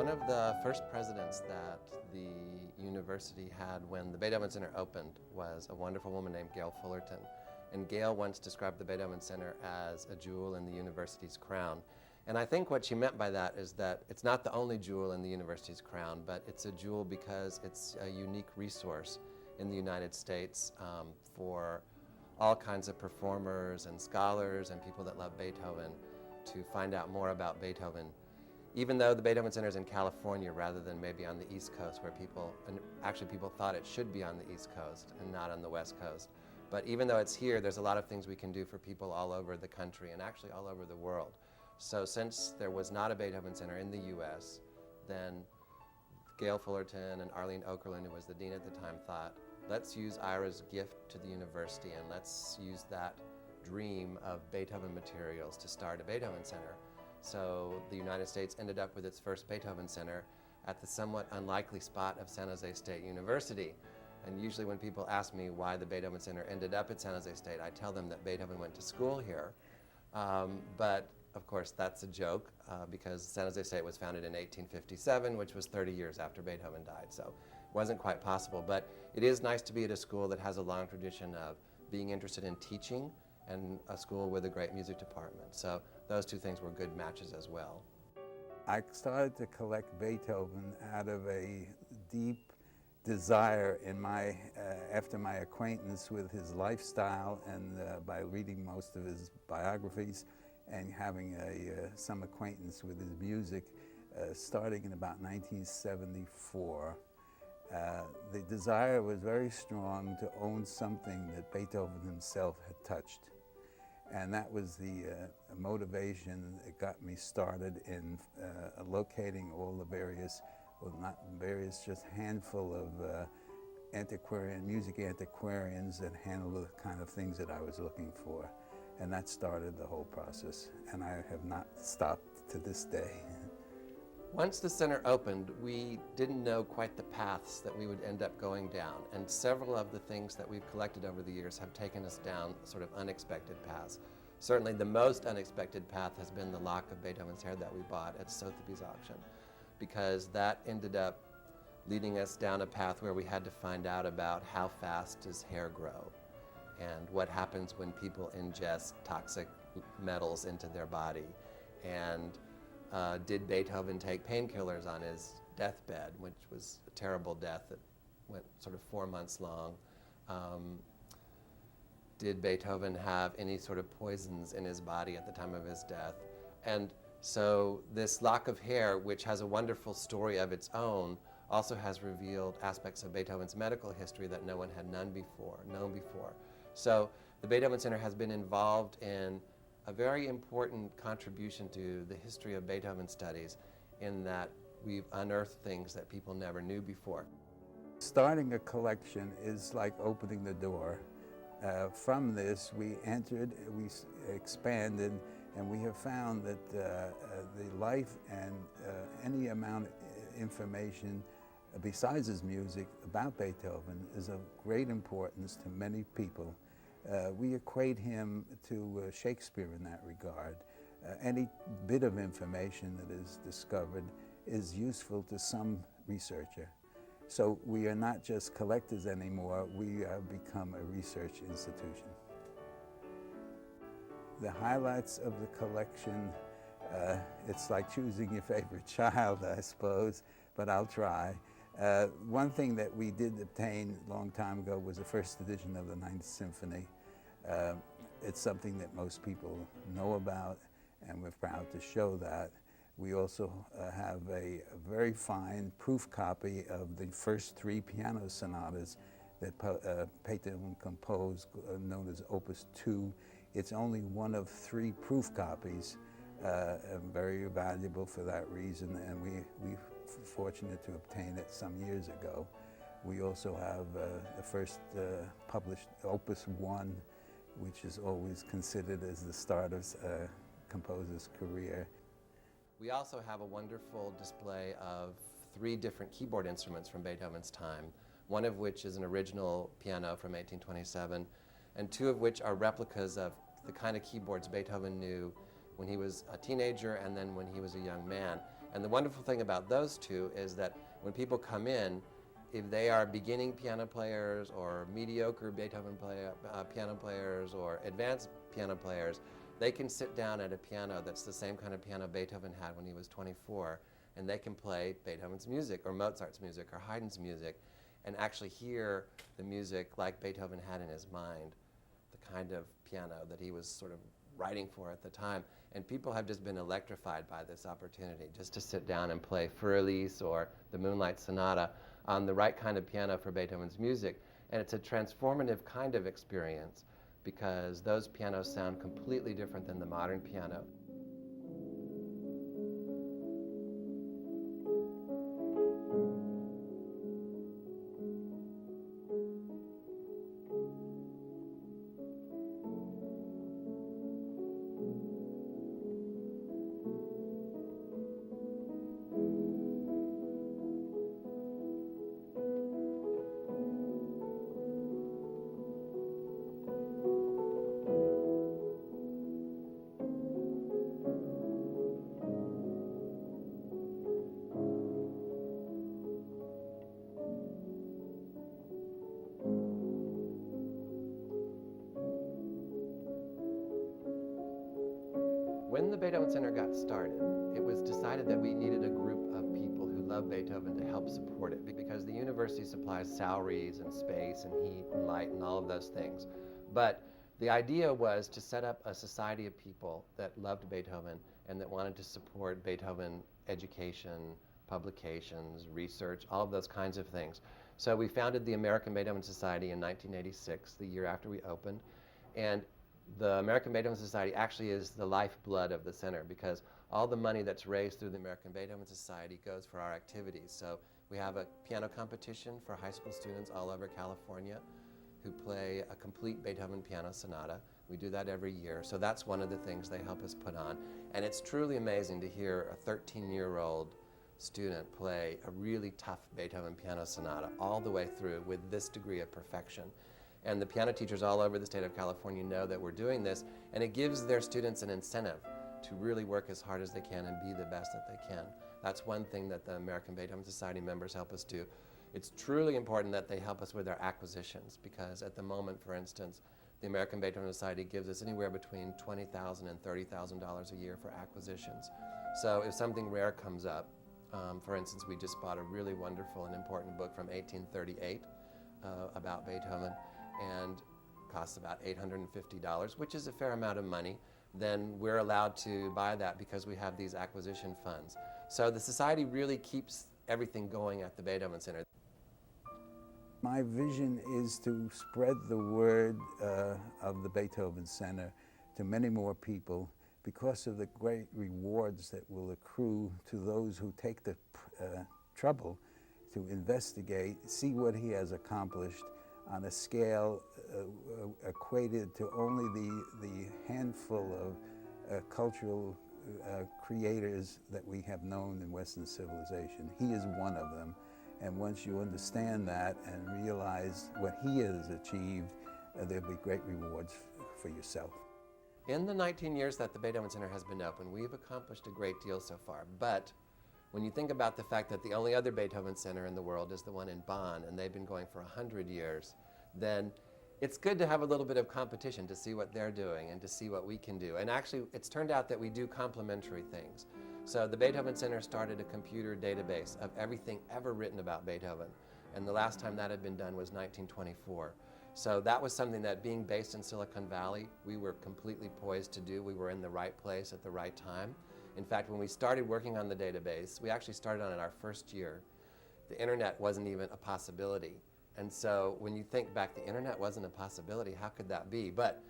One of the first presidents that the university had when the Beethoven Center opened was a wonderful woman named Gail Fullerton. And Gail once described the Beethoven Center as a jewel in the university's crown. And I think what she meant by that is that it's not the only jewel in the university's crown, but it's a jewel because it's a unique resource in the United States for all kinds of performers and scholars and people that love Beethoven to find out more about Beethoven. Even though the Beethoven Center is in California rather than maybe on the East Coast where people thought it should be on the East Coast and not on the West Coast. But even though it's here, there's a lot of things we can do for people all over the country and actually all over the world. So since there was not a Beethoven Center in the US, then Gail Fullerton and Arlene Okerlund, who was the dean at the time, thought, let's use Ira's gift to the university and let's use that dream of Beethoven materials to start a Beethoven Center. So the United States ended up with its first Beethoven Center at the somewhat unlikely spot of San Jose State University. And usually when people ask me why the Beethoven Center ended up at San Jose State, I tell them that Beethoven went to school here. But of course that's a joke because San Jose State was founded in 1857, which was 30 years after Beethoven died. So it wasn't quite possible. But it is nice to be at a school that has a long tradition of being interested in teaching and a school with a great music department. So those two things were good matches as well. I started to collect Beethoven out of a deep desire in after my acquaintance with his lifestyle and by reading most of his biographies and having some acquaintance with his music starting in about 1974. The desire was very strong to own something that Beethoven himself had touched. And that was the motivation that got me started in locating all the various, well not various, just handful of music antiquarians that handle the kind of things that I was looking for. And that started the whole process. And I have not stopped to this day. Once the center opened, we didn't know quite the paths that we would end up going down, and several of the things that we've collected over the years have taken us down sort of unexpected paths. Certainly the most unexpected path has been the lock of Beethoven's hair that we bought at Sotheby's auction, because that ended up leading us down a path where we had to find out about how fast does hair grow and what happens when people ingest toxic metals into their body. And did Beethoven take painkillers on his deathbed, which was a terrible death that went sort of 4 months long. Did Beethoven have any sort of poisons in his body at the time of his death? And so this lock of hair, which has a wonderful story of its own, also has revealed aspects of Beethoven's medical history that no one had known before. So the Beethoven Center has been involved in a very important contribution to the history of Beethoven studies in that we've unearthed things that people never knew before. Starting a collection is like opening the door. From this, we entered, we expanded, and we have found that the life and any amount of information besides his music about Beethoven is of great importance to many people. We equate him to Shakespeare in that regard. Any bit of information that is discovered is useful to some researcher. So we are not just collectors anymore, we have become a research institution. The highlights of the collection, it's like choosing your favorite child, I suppose, but I'll try. One thing that we did obtain a long time ago was the first edition of the Ninth Symphony. It's something that most people know about, and we're proud to show that. We also have a very fine proof copy of the first 3 piano sonatas that Beethoven composed, known as Opus 2. It's only one of 3 proof copies, very valuable for that reason, and we're fortunate to obtain it some years ago. We also have the first published Opus 1, which is always considered as the start of a composer's career. We also have a wonderful display of 3 different keyboard instruments from Beethoven's time, one of which is an original piano from 1827, and 2 of which are replicas of the kind of keyboards Beethoven knew when he was a teenager and then when he was a young man. And the wonderful thing about those two is that when people come in, if they are beginning piano players or mediocre Beethoven piano players or advanced piano players, they can sit down at a piano that's the same kind of piano Beethoven had when he was 24, and they can play Beethoven's music or Mozart's music or Haydn's music and actually hear the music like Beethoven had in his mind, the kind of piano that he was sort of writing for at the time. And people have just been electrified by this opportunity just to sit down and play Fur-Elise or the Moonlight Sonata on the right kind of piano for Beethoven's music. And it's a transformative kind of experience because those pianos sound completely different than the modern piano. When the Beethoven Center got started, it was decided that we needed a group of people who love Beethoven to help support it because the university supplies salaries and space and heat and light and all of those things. But the idea was to set up a society of people that loved Beethoven and that wanted to support Beethoven education, publications, research, all of those kinds of things. So we founded the American Beethoven Society in 1986, the year after we opened. And the American Beethoven Society actually is the lifeblood of the center because all the money that's raised through the American Beethoven Society goes for our activities. So we have a piano competition for high school students all over California who play a complete Beethoven piano sonata. We do that every year. So that's one of the things they help us put on. And it's truly amazing to hear a 13-year-old student play a really tough Beethoven piano sonata all the way through with this degree of perfection. And the piano teachers all over the state of California know that we're doing this, and it gives their students an incentive to really work as hard as they can and be the best that they can. That's one thing that the American Beethoven Society members help us do. It's truly important that they help us with our acquisitions because at the moment, for instance, the American Beethoven Society gives us anywhere between $20,000 and $30,000 a year for acquisitions. So if something rare comes up, for instance, we just bought a really wonderful and important book from 1838 about Beethoven, and costs about $850, which is a fair amount of money, then we're allowed to buy that because we have these acquisition funds. So the society really keeps everything going at the Beethoven Center. My vision is to spread the word of the Beethoven Center to many more people because of the great rewards that will accrue to those who take the trouble to investigate, see what he has accomplished on a scale equated to only the handful of cultural creators that we have known in Western civilization. He is one of them. And once you understand that and realize what he has achieved, there'll be great rewards for yourself. In the 19 years that the Beethoven Center has been open, we've accomplished a great deal so far. But when you think about the fact that the only other Beethoven Center in the world is the one in Bonn, and they've been going for 100 years, then it's good to have a little bit of competition to see what they're doing and to see what we can do. And actually, it's turned out that we do complementary things. So the Beethoven Center started a computer database of everything ever written about Beethoven. And the last time that had been done was 1924. So that was something that, being based in Silicon Valley, we were completely poised to do. We were in the right place at the right time. In fact, when we started working on the database, we actually started on it our first year. The internet wasn't even a possibility. And so when you think back, the internet wasn't a possibility. How could that be? But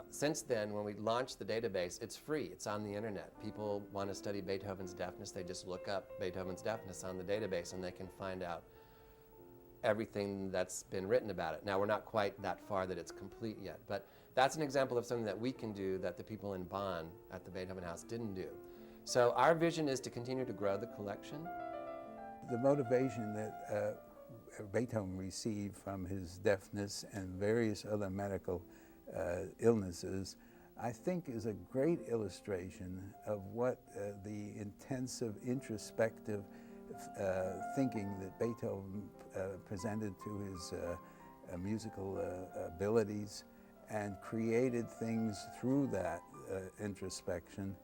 since then, when we launched the database, it's free. It's on the internet. People want to study Beethoven's deafness. They just look up Beethoven's deafness on the database, and they can find out everything that's been written about it. Now, we're not quite that far that it's complete yet, but that's an example of something that we can do that the people in Bonn at the Beethoven House didn't do. So our vision is to continue to grow the collection. The motivation that Beethoven received from his deafness and various other medical illnesses, I think is a great illustration of what the intensive introspective thinking that Beethoven presented to his musical abilities, and created things through that introspection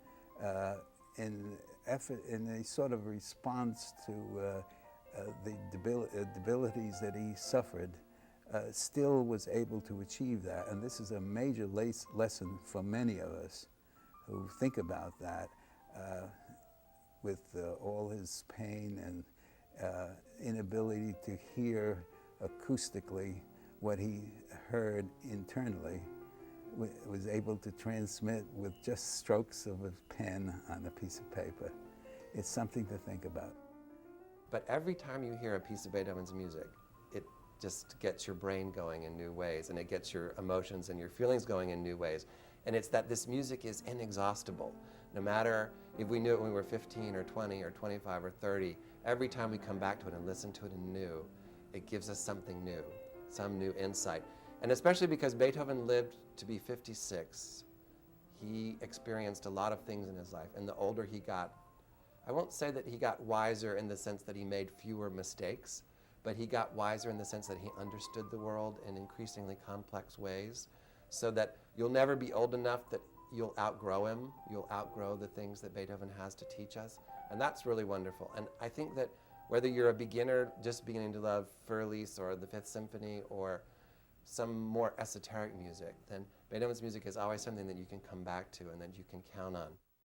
in a sort of response to the debilities that he suffered, still was able to achieve that. And this is a major lesson for many of us who think about that, with all his pain and inability to hear acoustically what he heard internally, was able to transmit with just strokes of a pen on a piece of paper. It's something to think about. But every time you hear a piece of Beethoven's music, it just gets your brain going in new ways, and it gets your emotions and your feelings going in new ways. And it's that this music is inexhaustible. No matter if we knew it when we were 15 or 20 or 25 or 30, every time we come back to it and listen to it anew, it gives us something new, some new insight. And especially because Beethoven lived to be 56, he experienced a lot of things in his life. And the older he got, I won't say that he got wiser in the sense that he made fewer mistakes, but he got wiser in the sense that he understood the world in increasingly complex ways, so that you'll never be old enough that you'll outgrow him. You'll outgrow the things that Beethoven has to teach us. And that's really wonderful. And I think that whether you're a beginner just beginning to love Furlis or the Fifth Symphony or some more esoteric music, then Beethoven's music is always something that you can come back to and that you can count on.